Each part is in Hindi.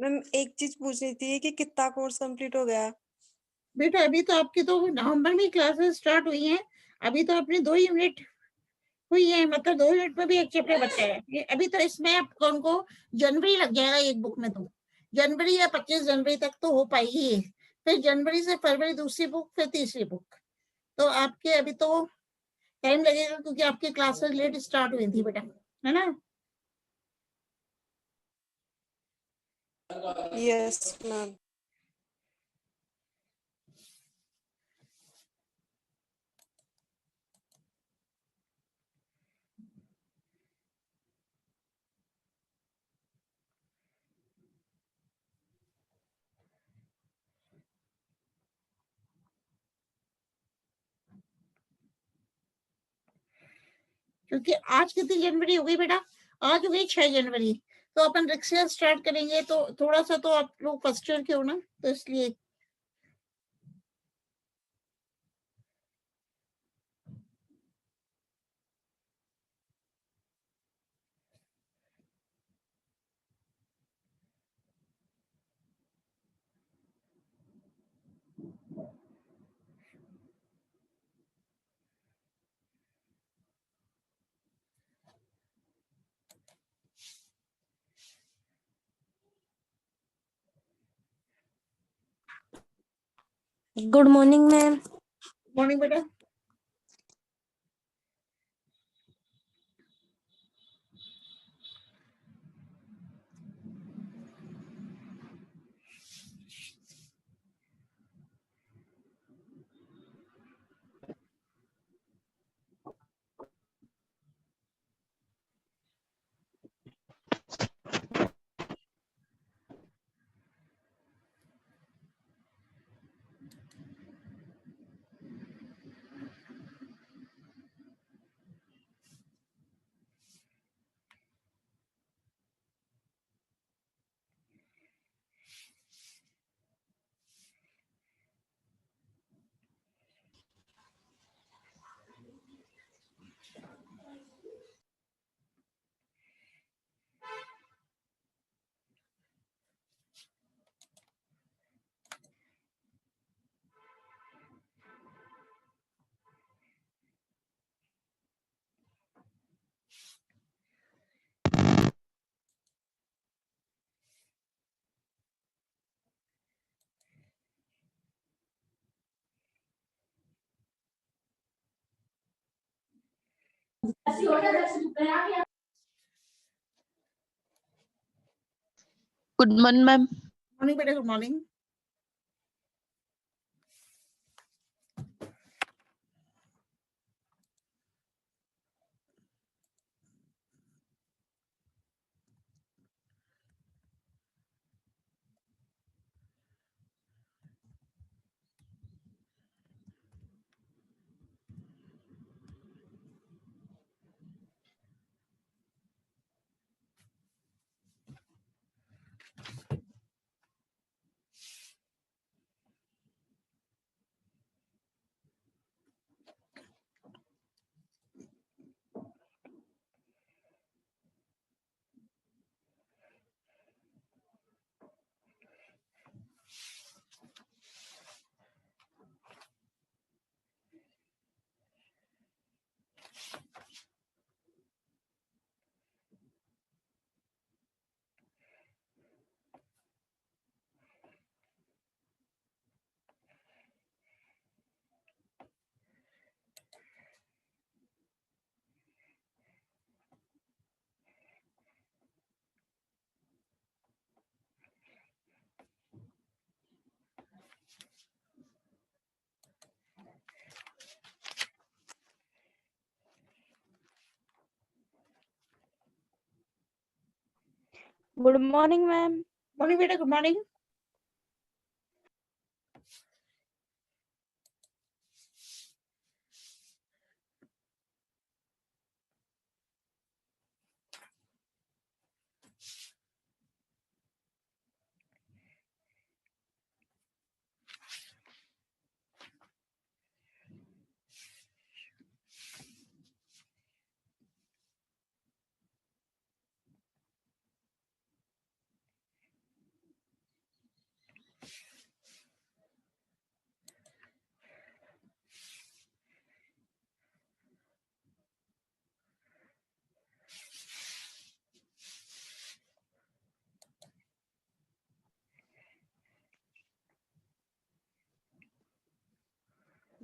मैम एक चीज पूछनी थी कि कितना कोर्स कंप्लीट हो गया? बेटा अभी तो आपकी तो नवंबर में क्लासेस स्टार्ट हुई हैं। अभी तो अपनी 2 यूनिट हुई है, मतलब 2 यूनिट में भी एक चैप्टर बचा है। ये अभी तो इसमें आपको उनको जनवरी लग जाएगा एक बुक में। तो जनवरी या 25 जनवरी तक तो हो पाएगी। फिर जनवरी से फरवरी दूसरी बुक, फिर तीसरी बुक। तो आपके अभी तो टाइम लगेगा क्योंकि आपकी क्लासेस लेट स्टार्ट हुई थी बेटा, है ना। Yes ma'am. क्योंकि आज कितनी जनवरी हो गई बेटा? आज हो गई 6 जनवरी। तो अपन रिक्शा स्टार्ट करेंगे तो थोड़ा सा तो आप लोग फर्स्ट ईयर के हो ना, तो इसलिए। Good morning ma'am. मॉर्निंग बेटा। Good morning ma'am. मॉर्निंग बेटा, good morning. Good morning ma'am. Morning बेटा, good morning.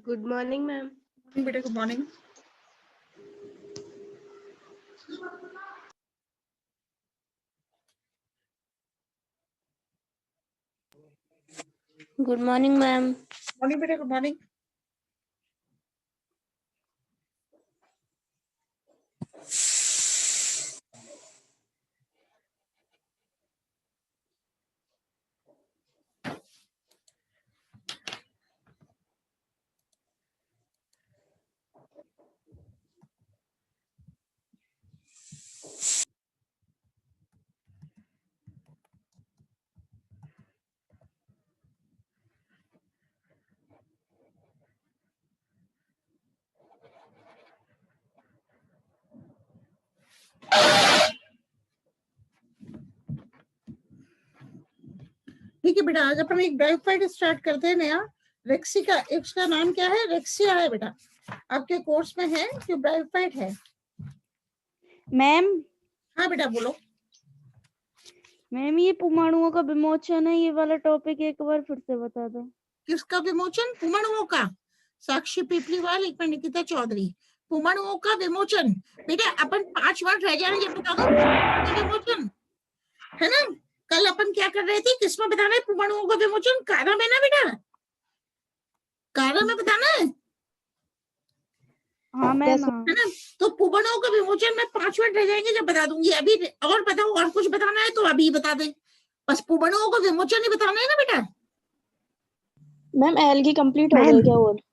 Good morning, ma'am. बेटा good morning. Good morning, ma'am. Morning बेटा गुड मॉर्निंग। ठीक है बेटा, आज अपन एक ब्रायोफाइट स्टार्ट करते हैं नया। रेक्सिका, इसका नाम क्या है? रेक्सिया है बेटा, आपके कोर्स में है कि ब्रायोफाइट है? मैम, हाँ बेटा बोलो। मैम ये परमाणुओं का विमोचन है, ये वाला टॉपिक एक बार फिर से बता दो। किसका विमोचन? परमाणुओं का। साक्षी पीपलीवाल, एक मिनट, निकिता चौधरी। परमाणुओं का विमोचन बेटा, अपन 5 मिनट रह जाएंगे, बता दो विमोचन है ना। कल अपन क्या कर रहे थे, किसमें बताना है परमाणुओं का विमोचन? कारा में ना बेटा, कारा में बताना है। हाँ मैम, हाँ। है ना, तो परमाणुओं का विमोचन में 5 मिनट रह जाएंगे जब बता दूंगी। अभी और बताओ, और कुछ बताना है तो अभी बता दे, बस परमाणुओं का विमोचन ही बताना है ना बेटा। मैम एल्गी कंप्लीट हो गई क्या? और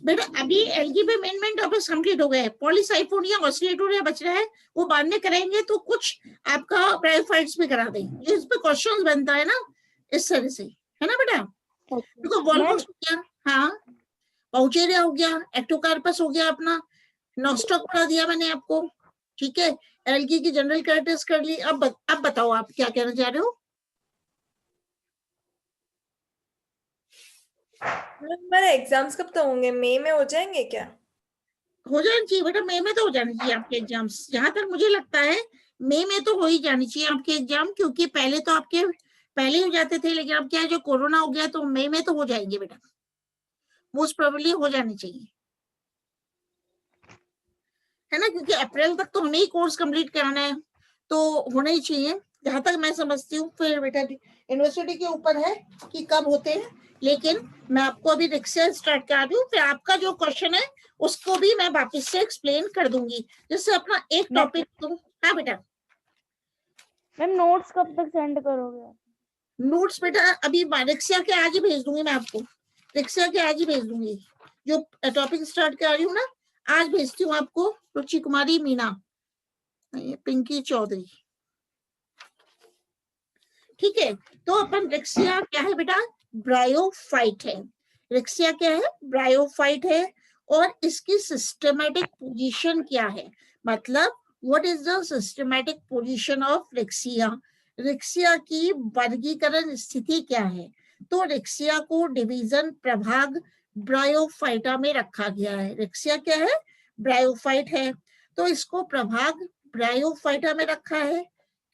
बेटा अभी एल्गी पे मेन टॉपिक्स कंप्लीट हो गए। पॉलीसाइफोनिया ऑसिलेटोरिया बच रहा है, वो बाद में करेंगे। तो कुछ आपका ब्रायोफाइट्स भी करा देंगे, इस पे क्वेश्चंस बनता है ना इस तरह से, है ना बेटा। देखो वॉल्वॉक्स हो गया, हाँ, पाउचेरिया हो गया, एक्टोकार्पस हो गया, अपना नॉस्टॉक पढ़ा दिया मैंने आपको, ठीक है। एल्गी की जनरल कैरेक्टरिस्टिक्स कर ली। अब बताओ आप क्या कहना चाह रहे हो। हमारे एग्जाम्स कब तक होंगे? मई में हो जाएंगे क्या? हो जाना चाहिए बेटा, मई में तो हो जाने चाहिए आपके एग्जाम्स। जहां तक मुझे लगता है मई में तो हो ही जानी चाहिए आपके एग्जाम, क्योंकि पहले तो आपके पहले हो जाते थे, लेकिन अब क्या है, जो कोरोना हो गया, तो मई में तो हो जाएंगे बेटा, मोस्ट प्रोबेबली हो जाने चाहिए, है ना, क्योंकि अप्रैल तक तो हमें ही कोर्स कंप्लीट कराना है, तो होना ही चाहिए जहां तक मैं समझती हूँ। फिर बेटा यूनिवर्सिटी के ऊपर है कि कब होते हैं, लेकिन मैं आपको अभी रिक्शा स्टार्ट करा रही हूँ। फिर आपका जो क्वेश्चन है उसको भी मैं वापस से एक्सप्लेन कर दूंगी, जिससे अपना एक टॉपिक तो। हाँ बेटा। मैम नोट्स कब तक सेंड करोगे? नोट्स बेटा अभी रिक्शा के आज ही भेज दूंगी मैं आपको, रिक्शा के आज ही भेज दूंगी। जो टॉपिक स्टार्ट कर रही हूँ ना, आज भेजती हूँ आपको। रुचि कुमारी मीना, पिंकी चौधरी, ठीक है। तो अपन रिक्सिया क्या है बेटा? ब्रायोफाइट है। रिक्सिया क्या है? ब्रायोफाइट है। और इसकी सिस्टमैटिक पोजीशन क्या है, मतलब what is the systematic position of Riccia? Riccia की वर्गीकरण स्थिति क्या है? तो रिक्सिया को डिवीजन प्रभाग ब्रायोफाइटा में रखा गया है। रिक्सिया क्या है? ब्रायोफाइट है, तो इसको प्रभाग ब्रायोफाइटा में रखा है।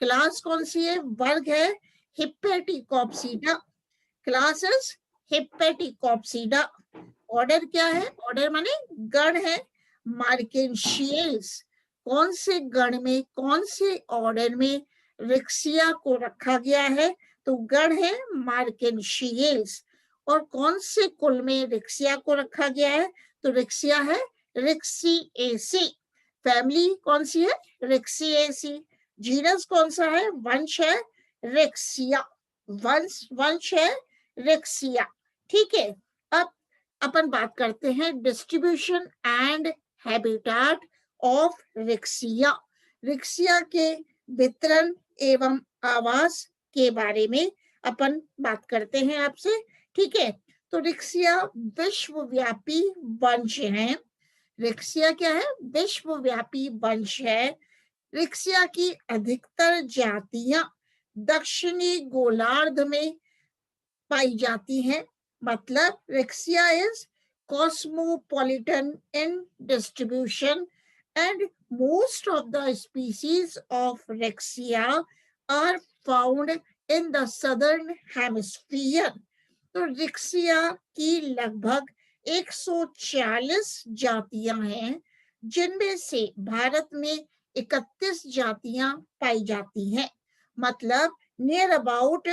क्लास कौन सी है? वर्ग है हिप्पेटिकोप्सिडा। क्लासेस हिप्पेटिकोप्सिडा। ऑर्डर क्या है? ऑर्डर माने गण है मार्केंशियल्स। कौन से गण में, कौन से ऑर्डर में रिक्सिया को रखा गया है? तो गण है मार्केंशियल्स। और कौन से कुल में रिक्सिया को रखा गया है? तो रिक्सिया है रिक्सिएसी। फैमिली कौन सी है? रिक्सिएसी। जीनस कौन सा है? वंश है रेक्सिया। वंश है रेक्सिया, ठीक है। अब अपन बात करते हैं distribution and habitat of Riccia. Riccia के वितरण एवं आवास के बारे में अपन बात करते हैं आपसे, ठीक है। तो रिक्सिया विश्वव्यापी वंश है। रिक्सिया क्या है? विश्वव्यापी वंश है। रिक्सिया की अधिकतर जातियां दक्षिणी गोलार्ध में पाई जाती हैं, मतलब Riccia is cosmopolitan in distribution and most of the species of Rexia are found in the southern hemisphere. तो रिक्सिया की लगभग 140 जातियां हैं, जिनमें से भारत में 31 जातियां पाई जाती हैं। मतलब near about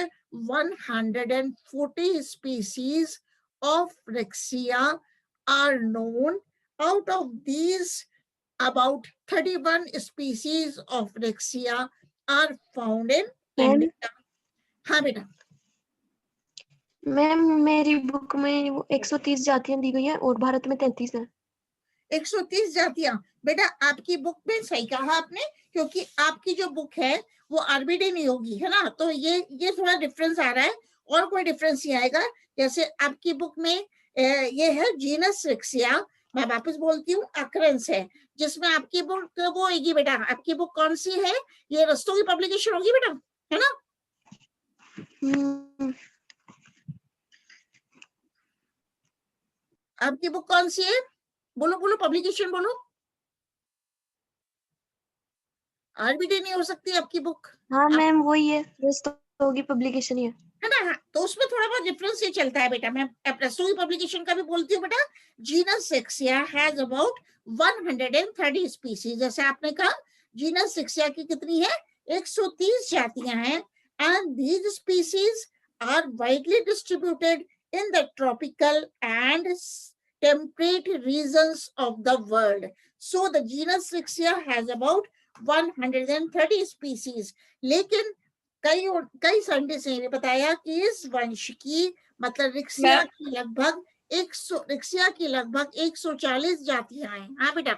140 species of Rexia are known. Out of these, about 31 species of Rexia are found in India. हाँ बेटा, मैम मेरी बुक में वो 130 जातियां दी गई हैं और भारत में 33 है। 130 जातियां। बेटा आपकी बुक में सही कहा आपने, क्योंकि आपकी जो बुक है वो आरबीडी नहीं होगी, है ना, तो ये थोड़ा डिफरेंस आ रहा है, और कोई डिफरेंस नहीं आएगा। जैसे आपकी बुक में ये है जीनस रिक्सिया, मैं वापस बोलती हूँ, अकरेंस है, जिसमें आपकी बुक वो होगी बेटा। आपकी बुक कौन सी है? ये रस्तों की पब्लिकेशन होगी बेटा, है ना? आपकी बुक कौन सी है? बोलो बोलो, पब्लिकेशन बोलो। आरबीडी नहीं हो सकती आपकी बुक। हाँ मैम वही है, रस्तों की पब्लिकेशन ही है ना? हाँ, तो उसमें थोड़ा बहुत डिफरेंस ये चलता है बेटा। मैं रस्तों की पब्लिकेशन का भी बोलती हूँ बेटा। Genus Riccia has about 130 species. जैसे आपने कहा जीनस रिक्सिया की कितनी है? 130 जातियां हैं, and these species are widely distributed in the tropical and temperate regions of the world. So the genus Rixia has about 130 species. लेकिन कई साइंटिस्ट ने बताया कि इस वंश की, मतलब रिक्सिया की लगभग 140 जातियां हैं। हाँ बेटा।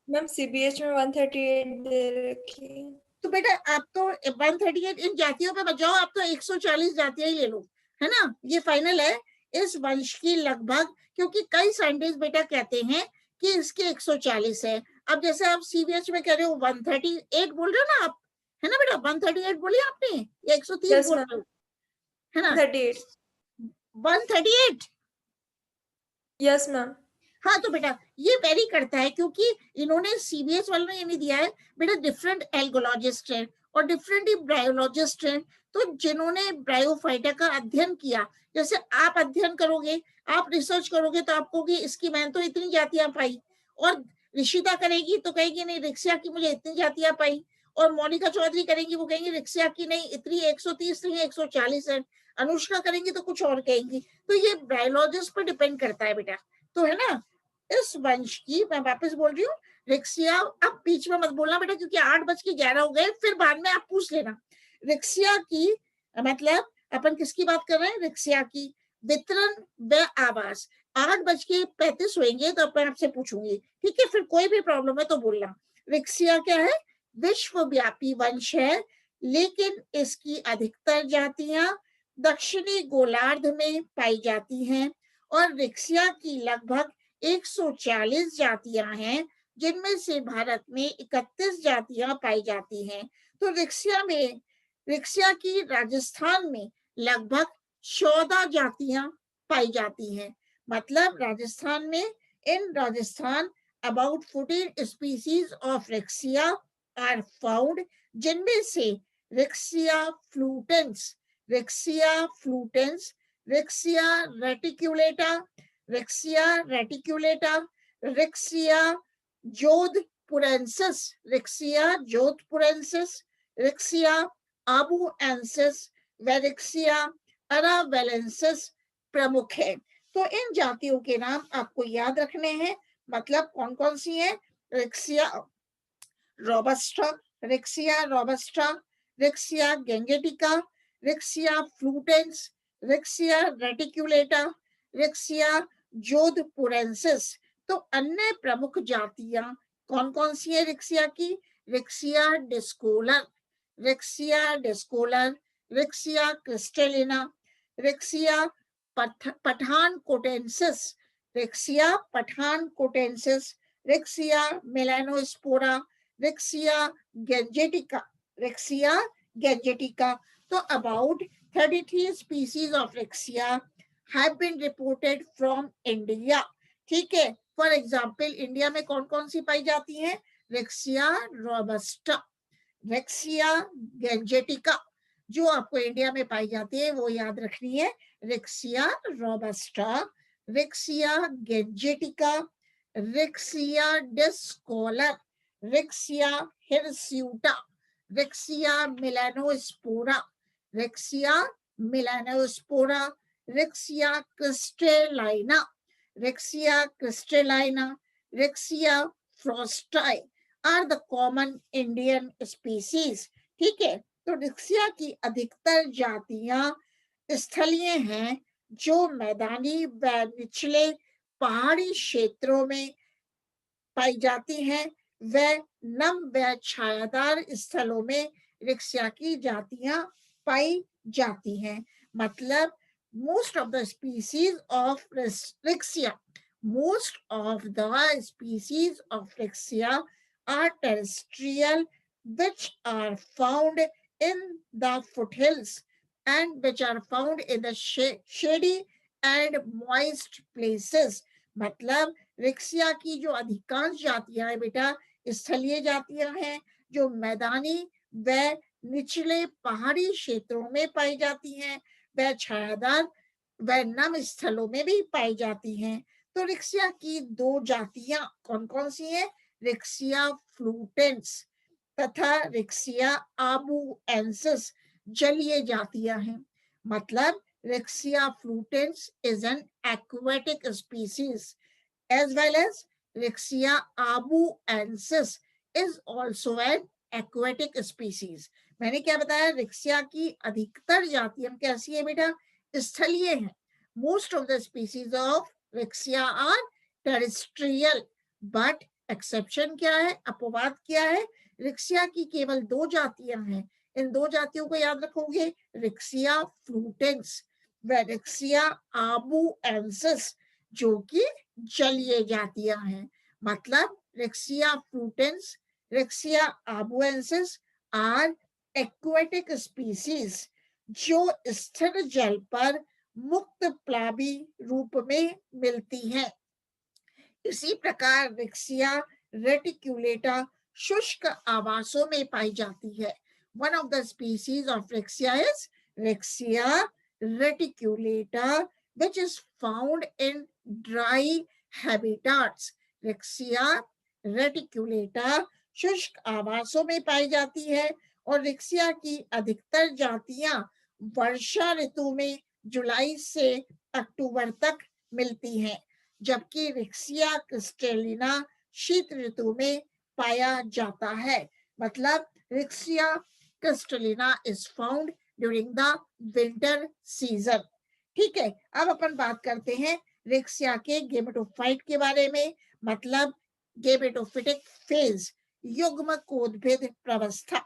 मैम सीबीएच में 138 दे रखी है। तो बेटा आप तो 138 इन जातियों पे बचाओ, आप तो 140 जातियां ही ले लो, है ना, ये फाइनल है। इस वंश की लगभग, क्योंकि कई साइंटिस्ट बेटा कहते हैं कि इसके 140 है। अब जैसे आप सीबीएच में कह रहे हो 138 बोल रहे हो ना आप, है ना बेटा? 138 बोली आपने या 130 बोल रहे हो, है ना? 38 138। Yes ma'am. हाँ तो बेटा ये वेरी करता है, क्योंकि इन्होंने सीबीएस वालों ने ये नहीं दिया है बेटा, डिफरेंट एल्गोलॉजिस्ट हैं और डिफरेंट ब्रायोलॉजिस्ट हैं। तो जिन्होंने ब्रायोफाइटा का अध्ययन किया, जैसे आप अध्ययन करोगे, आप रिसर्च करोगे, तो आप कहोगे इसकी मैंने तो इतनी जातियां पाई, और ऋषिता करेगी तो कहेगी नहीं रिक्सिया की मुझे इतनी जातियां पाई, और मोनिका चौधरी करेंगी वो कहेंगी रिक्सिया की नहीं इतनी 130 नहीं 140 है, अनुष्का करेंगी तो कुछ और कहेंगी। तो ये ब्रायोलॉजिस्ट पर डिपेंड करता है बेटा, तो है ना। इस वंश की, मैं वापस बोल रही हूँ, रिक्सिया, अब बीच में मत बोलना बेटा, क्योंकि 8:11 हो गए, फिर बाद में आप पूछ लेना। रिक्सिया की मतलब अपन किसकी बात कर रहे हैं? रिक्सिया की वितरण व आवास। 8:35 होंगे तो अपन आपसे पूछूंगी, ठीक है? फिर कोई भी प्रॉब्लम है तो बोलना। रिक्सिया क्या है? विश्वव्यापी वंश है, लेकिन इसकी अधिकतर जातियां दक्षिणी गोलार्ध में पाई जाती हैं, और रिक्सिया की लगभग 140 जातियां हैं, जिनमें से भारत में 31 जातियां पाई जाती हैं। तो रिक्सिया की राजस्थान में लगभग 14 जातियां पाई जाती हैं। मतलब राजस्थान में, इन Rajasthan about 14 species of Rixia are found, जिनमें से Rixia flutens, Rixia reticulata, Rixia jodhpurensis, Rixia abuensis, Rixia aravallensis प्रमुख है। तो इन जातियों के नाम आपको याद रखने हैं। मतलब कौन कौन सी है? Riccia robusta, Riccia gangetica, Riccia fluitans, Riccia reticulata, Riccia jodhpurensis. तो अन्य प्रमुख जातियां कौन कौन सी है रिक्सिया की? Riccia discolor, Riccia crystallina, Riccia pathankotensis, Riccia melanospora, Riccia gangetica. तो about 33 species of Rixia have been reported from India, ठीक है? फॉर एग्जाम्पल इंडिया में कौन कौन सी पाई जाती है? रिक्सिया रोबस्टा, रिक्सिया गेंजेटिका, जो आपको इंडिया में पाई जाती है वो याद रखनी है, Riccia robusta, Riccia gangetica, Riccia discolor, Riccia hirsuta, Riccia melanospora, Riccia melanospora, Riccia crystallina, Riccia crystallina, Riccia frostii are the common Indian species. ठीक है, तो रिक्सिया की अधिकतर जातियां स्थलीय हैं जो मैदानी व निचले पहाड़ी क्षेत्रों में पाई जाती हैं। व नम व छायादार स्थलों में रिक्सिया की जातियां पाई जाती हैं। मतलब most of the species of Rixia, most of the species of Rixia are terrestrial, which are found in the foothills and which are found in the shady and moist places. मतलब रिक्सिया की जो अधिकांश जातियां हैं बेटा स्थलीय जातियां हैं जो मैदानी व निचले पहाड़ी क्षेत्रों में पाई जाती हैं, वह छायादार व नम स्थलों में भी पाई जाती हैं। तो रिक्सिया की दो जातियां कौन कौन सी हैं? रिक्सिया फ्लूटेंस तथा रिक्सिया आबुएंसिस जलीय जातियां हैं। मतलब Riccia fluitans is an aquatic species as well as Rixia abuensis is also an aquatic species. मैंने क्या बताया? रिक्सिया की अधिकतर जातियां कैसी है बेटा? स्थलीय हैं। Most of the species of Rixia are terrestrial, but exception क्या है? अपवाद क्या है? रिक्सिया की केवल दो जातियां हैं। इन दो जातियों को याद रखोगे, रिक्सिया फ्लूटेंस व रिक्सिया आबुएंसिस, जो कि जलीय जातियां हैं। मतलब Riccia fluitans, Riccia abuensis are aquatic species जो स्थिर जल पर मुक्त प्लावी रूप में मिलती हैं। इसी प्रकार रिक्सिया रेटिक्युलेटा शुष्क आवासों में पाई जाती है। One of the species of Rixia is Rixia reticulata, which is found in dry habitats. Rixia reticulata शुष्क आवासों में पाई जाती है और रिक्सिया की अधिकतर जातियां वर्षा ऋतु में जुलाई से अक्टूबर तक मिलती हैं, जबकि रिक्सिया क्रिस्टेलिना शीत ऋतु में पाया जाता है। मतलब Riccia Kristalina is found during the winter season. ठीक है, अब अपन बात करते हैं रिक्सिया के गेमेटोफाइट के बारे में। मतलब गेमेटोफिटिक फेज, युग्म कोदभिद प्रवस्था।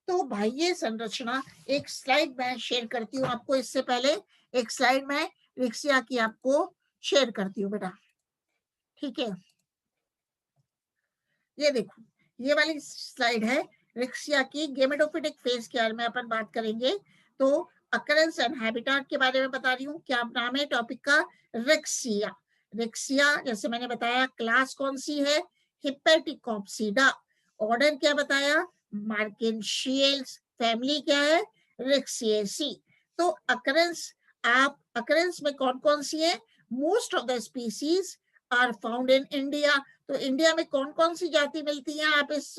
तो भाई ये संरचना एक स्लाइड में शेयर करती हूँ आपको। इससे पहले एक स्लाइड में रिक्सिया की आपको शेयर करती हूँ बेटा। ठीक है, ये देखो, ये वाली स्लाइड है रिक्सिया की गेमेटोफिटिक फेज के बारे में अपन बात करेंगे। तो अकरेंस एंड हैबिटेट के बारे में बता रही हूँ। क्या नाम है टॉपिक का? रिक्सिया। रिक्सिया जैसे मैंने बताया, क्लास कौन सी है? हिपेटिकोप्सिडा। ऑर्डर क्या बताया? मार्केंशियल्स। फैमिली क्या है? रिक्सिएसी। तो अकरेंस, आप अकरेंस में कौन कौन सी है? Most of the species are found in India. तो इंडिया में कौन कौन सी जाति मिलती है? आप इस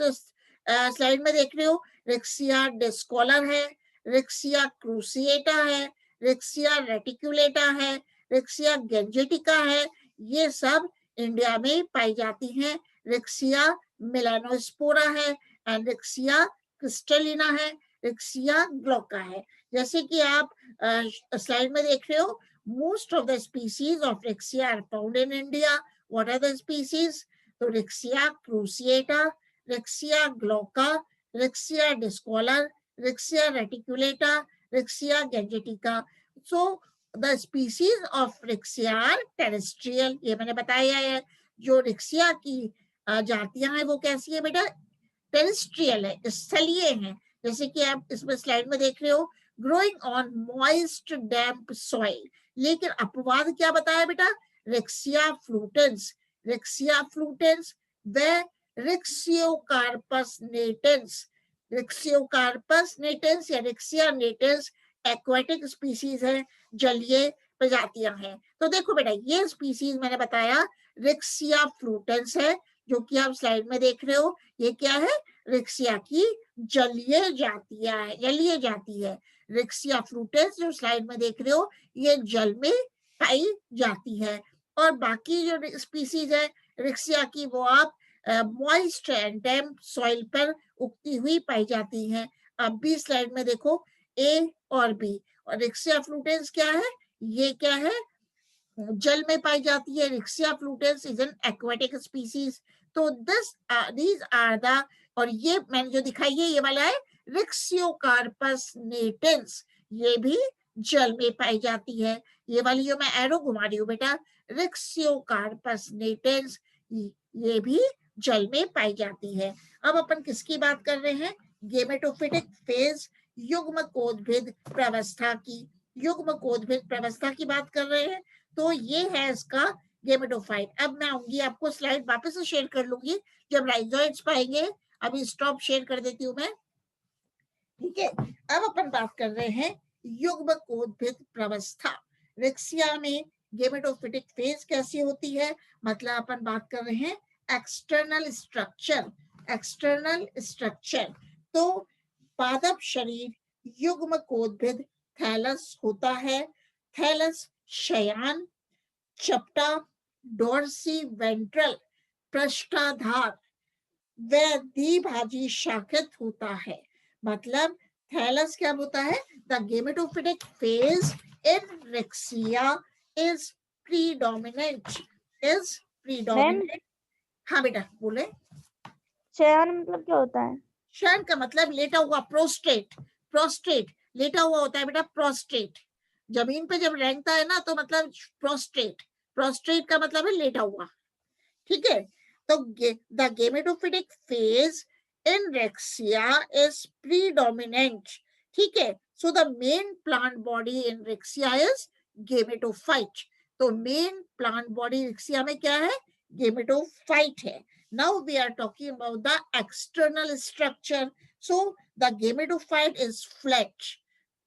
स्लाइड में देख रहे हो। रिक्सिया डिस्कोलर है, रिक्सिया क्रूसिएटा है, रिक्सिया रेटिकुलेटा है, रिक्सिया गेंजेटिका है। ये सब इंडिया में पाई जाती हैं। रिक्सिया मिलानोस्पोरा है एंड रिक्सिया क्रिस्टलिना है, रिक्सिया ग्लोका है। जैसे कि आप स्लाइड में देख रहे हो, most of the species of Riccia are found in India. What are the species? तो Riccia cruciata, Riccia glauca, Riccia discolor, Riccia reticulata, Riccia gangetica. So the species of Riccia are terrestrial. ये मैंने बताया है। जो रिक्सिया की जातियां हैं वो कैसी है बेटा? टेरेस्ट्रियल है, स्थलीय हैं। जैसे कि आप इसमें स्लाइड में देख रहे हो, growing on moist damp soil. लेकिन अपवाद क्या बताया बेटा? रिक्सिया फ्लूटेंस, रिक्सिया फ्लूटेंस व रिक्सियोकार्पस नेटेंस। रिक्सियोकार्पस नेटेंस या रिक्सिया नेटेंस एक्वेटिक स्पीसीज है, जलीय प्रजातियां हैं। तो देखो बेटा, ये स्पीसीज मैंने बताया रिक्सिया फ्लूटेंस है, जो कि आप स्लाइड में देख रहे हो। ये क्या है? रिक्सिया की जलीय जाति है। रिक्सिया फ्लूटेंस जो स्लाइड में देख रहे हो, ये जल में पाई जाती है। और बाकी जो स्पीसीज है रिक्सिया की, वो आप मॉइस्ट एंड डैम्प सॉइल पर उगती हुई पाई जाती हैं। अब भी स्लाइड में देखो ए और बी। और रिक्सिया फ्लूटेंस क्या है? ये क्या है? जल में पाई जाती है। Riccia fluitans is an aquatic species. तो दीज आर द, और ये मैंने जो दिखाई है ये वाला है रिक्सियोकार्पस नेटेंस, ये भी जल में पाई जाती है। ये वाली जो मैं एरो घुमा रही हूँ बेटा, रिक्सियोकार्पस नेटेंस, ये भी जल में पाई जाती है। अब अपन किसकी बात कर रहे हैं? गेमेटोफिटिक फेज, युग्मकोद्भिद प्रवस्था की, युग्मकोद्भिद प्रवस्था की बात कर रहे हैं। तो ये है इसका गेमेटोफाइट। अब मैं आऊंगी, आपको स्लाइड वापस से शेयर कर लूंगी जब राइजोइड्स पाएंगे। अभी स्टॉप शेयर कर देती हूँ मैं, ठीक है। अब अपन बात कर रहे हैं युग्मकोद्भिद प्रवस्था। रिक्सिया में गेमेटोफिटिक फेज कैसी होती है? मतलब अपन बात कर रहे हैं एक्सटर्नल स्ट्रक्चर। तो पादप शरीर युग्मकोद्भिद थैलस होता है। थैलस शयान, चपटा, डोर्सी वेंट्रल, पृष्ठाधार व द्विभाजी शाखित होता है। मतलब थैलस क्या होता है? The gametophytic phase in Riccia is predominant. हाँ बेटा बोले। शयन मतलब क्या होता है? शयन का मतलब लेटा हुआ, प्रोस्ट्रेट लेटा हुआ होता है बेटा। प्रोस्ट्रेट जमीन पे जब रेंगता है ना, तो मतलब प्रोस्ट्रेट का मतलब है लेटा हुआ, ठीक है। तो the gametophytic phase in Riccia is predominant, ठीक है। So the main plant body in Riccia is gametophyte. तो मेन प्लांट बॉडी रेक्सिया में क्या है? गेमेटोफाइट है। Now we are talking about the external structure. So the gametophyte is flat,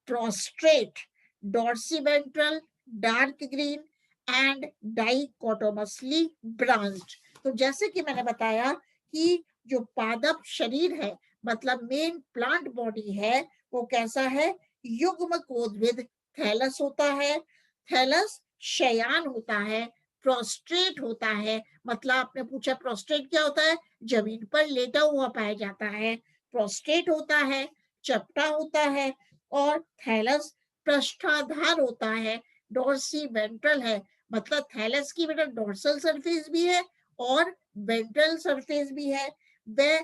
prostrate, dorsiventral, dark green and dichotomously branched. तो जैसे कि मैंने बताया कि जो पादप शरीर है, मतलब मेन प्लांट बॉडी है, वो कैसा है? युग्मकोद्भिद थैलस होता है। थैलस शयान होता है, प्रोस्ट्रेट होता है। मतलब आपने पूछा प्रोस्ट्रेट क्या होता है? जमीन पर लेटा हुआ पाया जाता है। प्रोस्ट्रेट होता है, चपटा होता है, और थैलस पृष्ठाधार होता है, डोर्सी वेंट्रल है। मतलब थैलस की बेटा डोर्सल सरफेस भी है और वेंट्रल सरफेस भी है। वह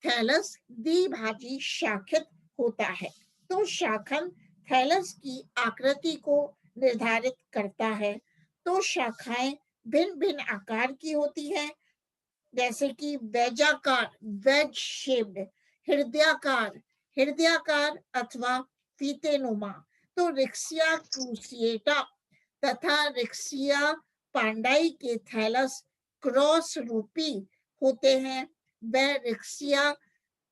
थैलस द्विभाजी शाखित होता है। तो शाखन थैलस की आकृति को निर्धारित करता है। तो शाखाएं भिन्न भिन्न आकार की होती है, जैसे कि वेजाकार, वेज शेप्ड, हृदयाकार अथवा फीतेनुमा। तो रिक्सिया क्रूसिएटा तथा रिक्सिया पांडाई के थैलस क्रॉस रूपी होते हैं। वह रिक्सिया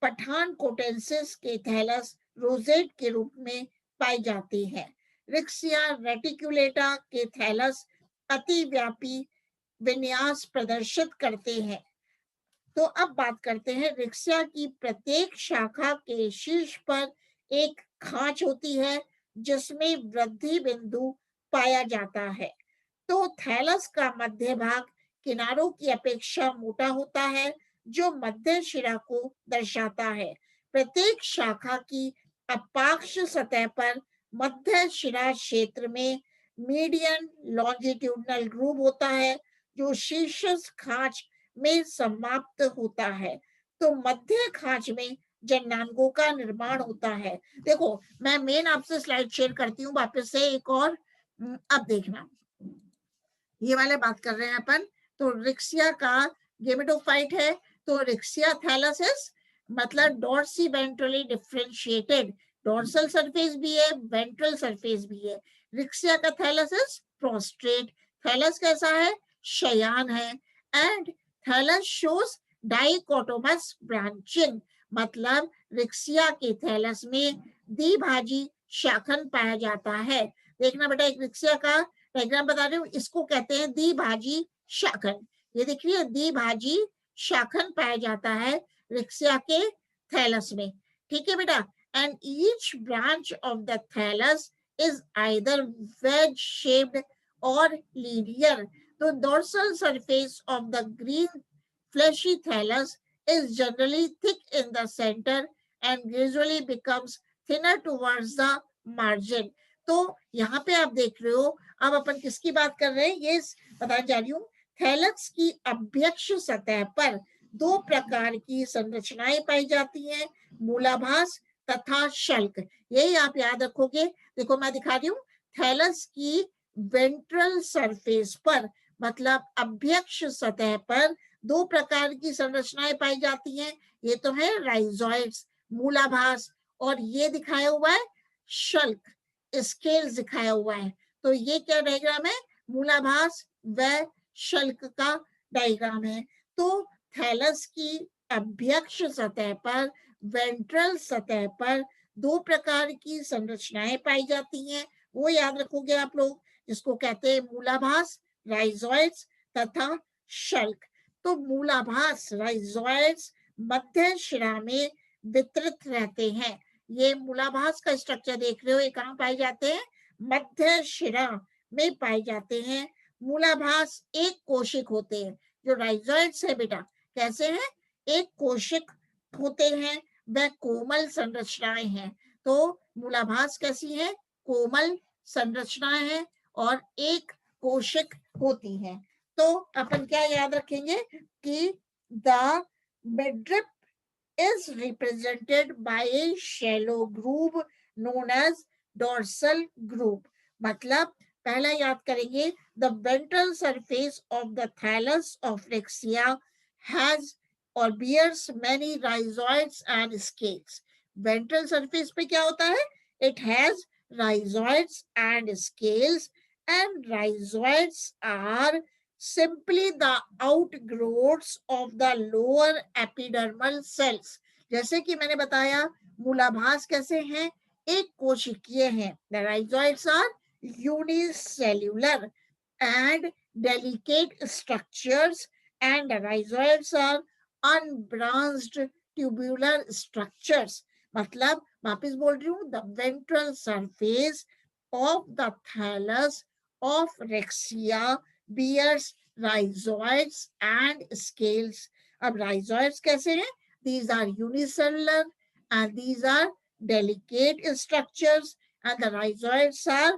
पठानकोटेंसिस के थैलस रोजेट के रूप में पाई जाती है। रिक्सिया रेटिकुलेटा के थैलस अतिव्यापी विन्यास प्रदर्शित करते हैं। तो अब बात करते हैं, रिक्सिया की प्रत्येक शाखा के शीर्ष पर एक खांच होती है जिसमें वृद्धि बिंदु पाया जाता है। तो थैलस का मध्य भाग किनारों की अपेक्षा मोटा होता है, जो मध्य शिरा को दर्शाता है। प्रत्येक शाखा की अपाक्ष सतह पर मध्य शिरा क्षेत्र में मीडियन लॉन्जिट्यूडनल ग्रूव होता है, जो शीर्ष खांच में समाप्त होता है। तो मध्य खांच में जननांगों का निर्माण होता है। देखो मैं मेन आपसे स्लाइड शेयर करती हूँ वापस से एक और। अब देखना, ये वाले बात कर रहे हैं अपन। तो रिक्सिया का गेमेटोफाइट है। तो रिक्सिया थैलस मतलब dorsiventrally differentiated, dorsal surface भी है, वेंट्रल सरफेस भी है। रिक्सिया का थैलस प्रोस्ट्रेट, थैलस कैसा है? शयान है। And thallus shows dichotomous branching, मतलब रिक्सिया के थैलस में द्विभाजी शाखन पाया जाता है। देखना बेटा, एक रिक्सिया का डायग्राम बता रही हूँ, इसको कहते हैं द्विभाजी शाखन। ये देख रही है, द्विभाजी शाखन पाया जाता है रिक्सिया के थैलस में, ठीक है बेटा। And each branch of the thallus is either wedge shaped or linear. The dorsal surface of the green fleshy thallus is generally thick in the center and gradually becomes thinner towards the margin. तो यहाँ पे आप देख रहे हो, अब अपन किसकी बात कर रहे हैं, ये बताने जा रही हूँ। थैलस की अभ्यक्ष सतह पर दो प्रकार की संरचनाएं पाई जाती हैं, मूलाभास तथा शल्क। यही आप याद रखोगे। देखो मैं दिखा रही हूँ, थैलस की वेंट्रल सरफेस पर, मतलब अभ्यक्ष सतह पर दो प्रकार की संरचनाएं पाई जाती हैं। ये तो है राइजोइड्स, मूलाभास, और ये दिखाया हुआ है शल्क, स्केल दिखाया हुआ है। तो ये क्या डायग्राम है, मूलाभास व शल्क का डायग्राम है। तो थैलस की अभ्यक्ष सतह पर, वेंट्रल सतह पर दो प्रकार की संरचनाएं पाई जाती हैं, वो याद रखोगे आप लोग, जिसको कहते हैं मूलाभास, राइजोइड्स तथा शल्क। तो मूलाभास, राइजोइड्स मध्य शिरा में वितरित रहते हैं। ये मूलाभास का स्ट्रक्चर देख रहे हो, ये कहाँ पाए जाते हैं, मध्य शिरा में पाए जाते हैं। मूलाभास एक कोशिक होते हैं, जो राइजोइड्स है बेटा कैसे हैं, एक कोशिक होते हैं, वह कोमल संरचनाएं हैं। तो मूलाभास कैसी है, कोमल संरचनाएं हैं और एक कोशिक होती है। तो अपन क्या याद रखेंगे कि the midrib is represented by a shallow groove known as dorsal groove। मतलब पहला याद करेंगे, the ventral surface of the thallus of Rexia has or bears many rhizoids and scales। ventral surface पे क्या होता है, it has rhizoids and scales, and rhizoids are simply the outgrowths of the lower epidermal cells। जैसे कि मैंने बताया मूलाभास कैसे हैं, एक कोशिकीय हैं। The rhizoids are unicellular and delicate structures, and the rhizoids are unbranched tubular structures। मतलब वापस बोल रही हूँ, the ventral surface of the thallus of Rexia bears rhizoids and scales। अब rhizoids कैसे हैं, these are unicellular and these are delicate structures, and the rhizoids are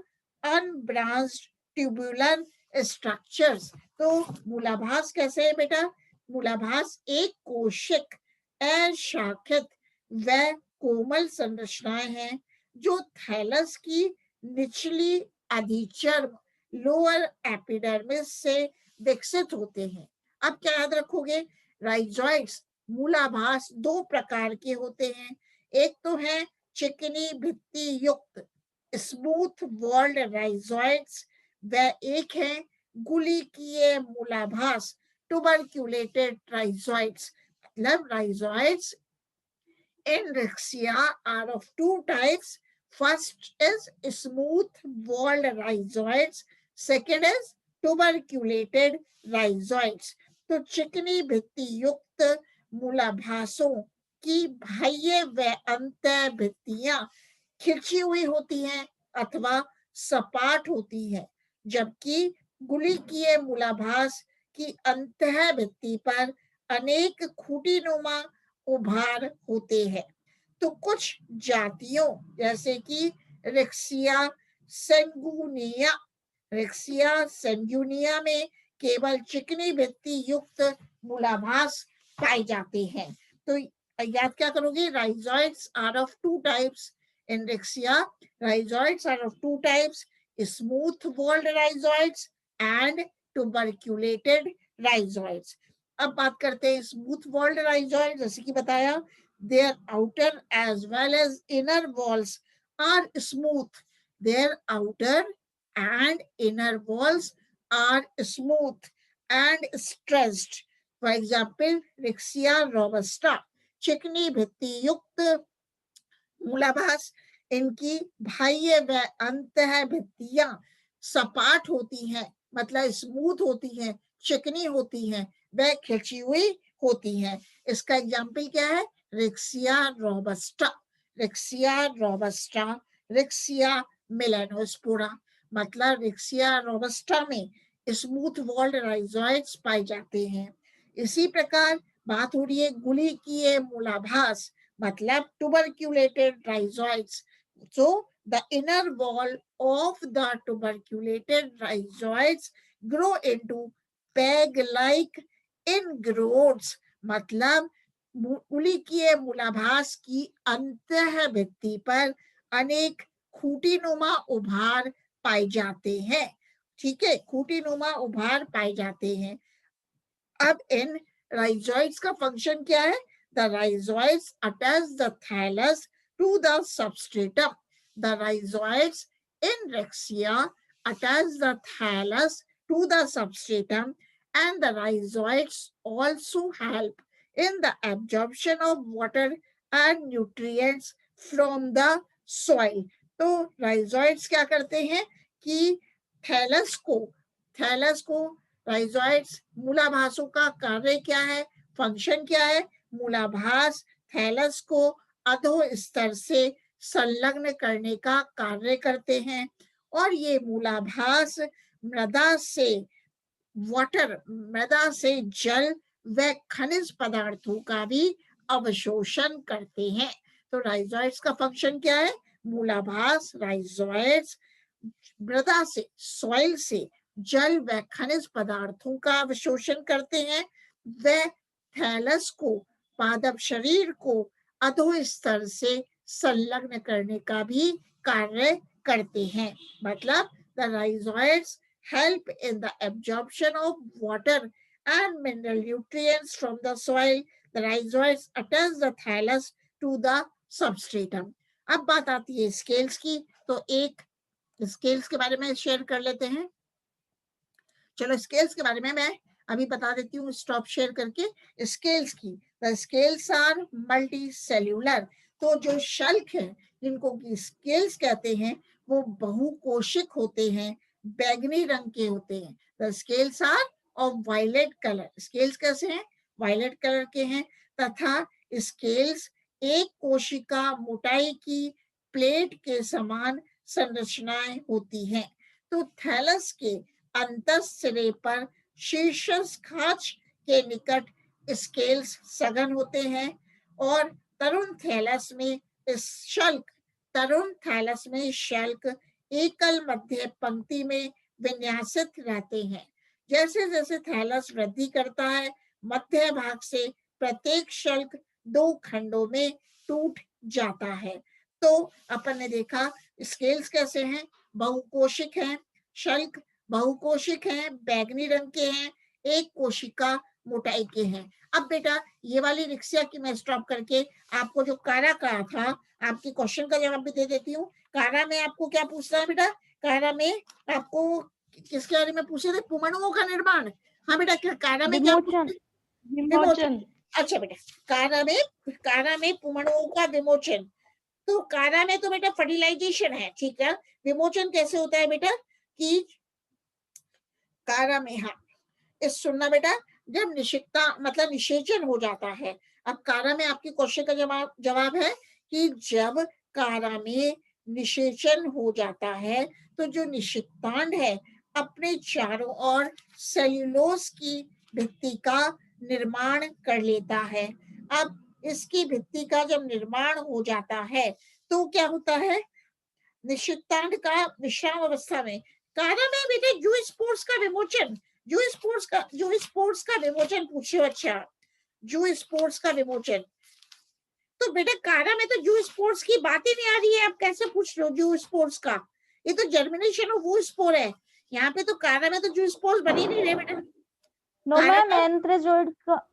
unbranched tubular structures। तो मूलाभास कैसे है बेटा, मूलाभास एक कोशिक, अशाखित व कोमल संरचनाएं हैं जो थैलस की निचली अधिचर्म, लोअर एपिडर्मिस से विकसित होते हैं। अब क्या याद रखोगे, राइजोइड्स मूलाभास दो प्रकार के होते हैं, एक तो है चिकनी भित्ति युक्त स्मूथ वॉल्ड राइजोइड्स, व एक है गुलिकीय मूलाभास ट्यूबरक्यूलेटेड राइजोइड्स। मतलब rhizoids in Rexia are of two types. First is smooth walled rhizoids, second is tuberculated rhizoids। तो चिकनी भित्ति युक्त मूलाभासों की बाह्य व अंतः भित्तियां खिंची हुई होती हैं अथवा सपाट होती हैं, जबकि गुलिकीय मूलाभास की अंतः भित्ति पर अनेक खूंटीनुमा उभार होते हैं। तो कुछ जातियों जैसे कि रेक्सिया सेंगुनिया, रेक्सिया सेंगुनिया में केवल चिकनी भित्ति युक्त मूलाभास पाए जाते हैं। तो याद क्या करोगे, rhizoids are of two types in Riccia, rhizoids are of two types, smooth walled rhizoids and tuberculated rhizoids. अब बात करते हैं स्मूथ वॉल्ड राइजोइड। जैसे कि बताया, their outer as well as inner walls are smooth, their outer and inner walls are smooth and stressed। For example, Rexia robusta चिकनी भित्ति युक्त मूलाभास इनकी बाह्य व अंतः भित्तियां सपाट होती हैं, मतलब स्मूथ होती हैं, चिकनी होती हैं, वह खिंची हुई होती हैं। इसका एग्जाम्पल क्या है? Riccia robusta, Riccia robusta, Riccia melanospora, मतलब रिक्सिया रोबस्टा में स्मूथ वॉल्ड राइजोइड्स पाए जाते हैं। इसी प्रकार बात हो रही है गुलिकीय मूलाभास, मतलब tuberculated rhizoids. So the inner wall of the tuberculated rhizoids grow into peg-like ingrowns, मतलब गुलिकीय मूलाभास की अंतः भित्ति पर अनेक खूंटीनुमा उभार पाए जाते हैं। ठीक है, खूंटीनुमा उभार पाए जाते हैं। अब इन राइजोइड्स का फंक्शन क्या है? The rhizoids attach the thallus to the substratum. The rhizoids in Rexia attach the thallus to the substratum, and the rhizoids also help in the absorption of water and nutrients from the soil. तो rhizoids क्या करते हैं कि थैलस को राइजोइड्स मूलाभासों का कार्य क्या है, फंक्शन क्या है? मूलाभास थैलस को अधो स्तर से संलग्न करने का कार्य करते हैं, और ये मूलाभास मृदा से जल व खनिज पदार्थों का भी अवशोषण करते हैं। तो राइजोइड्स का फंक्शन क्या है? मूलाभास राइजोइड्स मृदा से, सॉइल से जल व खनिज पदार्थों का अवशोषण करते हैं, व थैलस को, पादप शरीर को अधो स्तर से संलग्न करने का भी कार्य करते हैं। मतलब the rhizoids help in the absorption of water and mineral nutrients from the soil. The rhizoids attach the thallus to the substratum. अब बात आती है स्केल्स की, तो एक स्केल्स के बारे में शेयर कर लेते हैं। चलो स्केल्स के बारे में मैं अभी बता देती हूँ, स्टॉप शेयर करके स्केल्स की। The scales are multicellular, तो जो शल्क है जिनको की स्केल्स कहते हैं वो बहुकोशिक होते हैं, बैगनी रंग के होते हैं। The scales are of violet colour, scales कैसे हैं? वायलेट कलर के हैं, तथा स्केल्स एक कोशिका मोटाई की प्लेट के समान संरचनाएं होती हैं। तो थैलस के अंतःसिरे पर शीर्षस खांच के निकट स्केल्स सघन होते हैं, और तरुण थैलस में शल्क एकल मध्य पंक्ति में विन्यासित रहते हैं। जैसे जैसे थैलस वृद्धि करता है, मध्य भाग से प्रत्येक शल्क 2 खंडों में टूट जाता है। तो अपन ने देखा स्केल्स कैसे हैं, बहुकोशिक हैं, शल्क बहुकोशिक हैं, बैगनी रंग के हैं, एक कोशिका मोटाई के हैं। अब बेटा ये वाली रिक्सिया की मैं स्टॉप करके आपको जो कारा कहा था, आपके क्वेश्चन का जवाब भी दे देती हूँ। कारा में आपको क्या पूछना है बेटा? कारा में आपको किसके बारे में पूछे थे? पुमणुओं का निर्माण। हाँ बेटा, कारा में क्या? विमोचन। अच्छा बेटा, कारा में पुमणुओं का विमोचन। तो कारा में तो बेटा फर्टिलाइजेशन है, ठीक है। विमोचन कैसे होता है बेटा? कि कारा में, हाँ इस सुनना बेटा, जब निषिक्ता मतलब निषेचन हो जाता है। अब कारा में आपके क्वेश्चन का जवाब है कि जब कारा में निषेचन हो जाता है तो जो निषिक्तांड है अपने चारों ओर सेल्यूलोज की भित्ति का निर्माण कर लेता है। अब इसकी भित्ति का जब निर्माण हो जाता है तो क्या होता है? निषिक्तांड का विश्राम अवस्था में कारा में बेटे जू स्पोर्स का विमोचन, जू स्पोर्स का विमोचन पूछे। अच्छा, जू स्पोर्स का विमोचन, तो बेटा कारा में तो जू स्पोर्स की बात ही नहीं आ रही है, आप कैसे पूछ रहे हो जू स्पोर्स का? ये तो जर्मिनेशन ऑफ वो स्पोर है, यहाँ पे तो कारा में तो जू स्पोर्स बनी नहीं रहे बेटा। नो मैम, एंथ्रेजोइड का,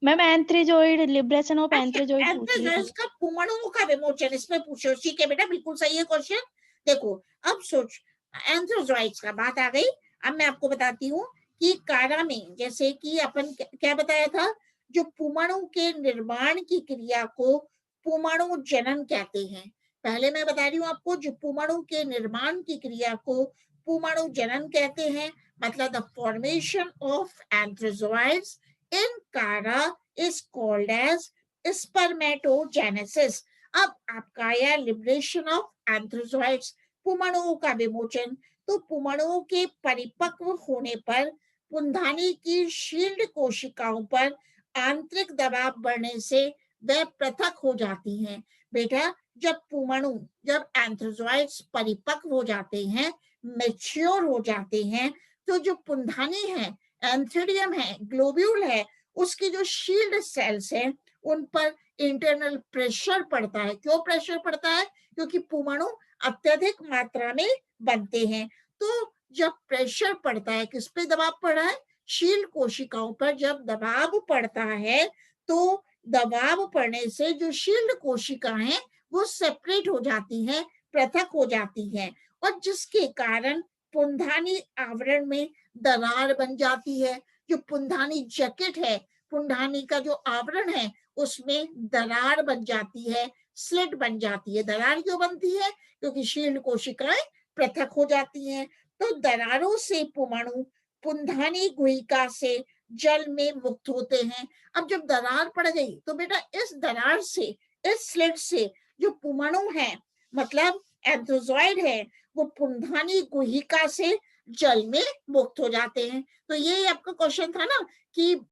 मैम एंथ्रेजोइड, लिबरेशन ऑफ एंथ्रेजोइड एंथ्रेजोइड्स का पुमणुओं का विमोचन इसमें पूछो। ठीक है बेटा, बिल्कुल सही है क्वेश्चन। देखो अब सोच, एंथ्रोजोइड्स का बात आ गई। अब मैं आपको बताती हूँ कि कारा में जैसे कि अपन क्या बताया था, जो पुमणु के निर्माण की क्रिया को पुमणु जनन कहते हैं। पहले मैं बता रही हूँ आपको, जो पुमणु के निर्माण की क्रिया को पुमणु जनन कहते हैं, मतलब द फॉर्मेशन ऑफ एंथ्रोजोइड्स इन कारा इज कॉल्ड एज स्पर्मेटोजेनेसिस। अब आपका आया लिबरेशन ऑफ एंथ्रोजोइड्स, पुमणुओं का विमोचन। तो पुमणुओं के परिपक्व होने पर पुंधानी की शील्ड कोशिकाओं पर आंतरिक दबाव बढ़ने से वे पृथक हो जाती हैं। बेटा, जब एंथ्रोजोइड्स परिपक्व हो जाते हैं, मैच्योर हो जाते हैं, तो जो पुंधानी है, एंथीडियम है, ग्लोब्यूल है, उसकी जो शील्ड सेल्स हैं उन पर इंटरनल प्रेशर पड़ता है। क्यों प्रेशर पड़ता है? क्योंकि पुमणु अत्यधिक मात्रा में बनते हैं। तो जब प्रेशर पड़ता है, किस पे दबाव पड़ रहा है? शील्ड कोशिकाओं पर जब दबाव पड़ता है, तो दबाव पड़ने से जो शील्ड कोशिकाएं हैं वो सेपरेट हो जाती हैं, पृथक हो जाती हैं, और जिसके कारण पुंधानी आवरण में दरार बन जाती है। जो पुंधानी जैकेट है, पुंधानी का जो आवरण है, उसमें दरार बन जाती है, स्लिट बन जाती है। दरार क्यों बनती है? क्योंकि शील्ड कोशिकाएं पृथक हो जाती हैं। तो दरारों से पुमणु पुंधानी गुहिका से जल में मुक्त होते हैं। अब जब दरार पड़ गई तो बेटा इस दरार से, इस स्लिट से जो पुमणु है, मतलब एंथ्रोजॉइड है, वो पुंधानी गुहिका से जल में मुक्त हो जाते हैं। तो ये आपका क्वेश्चन था ना कि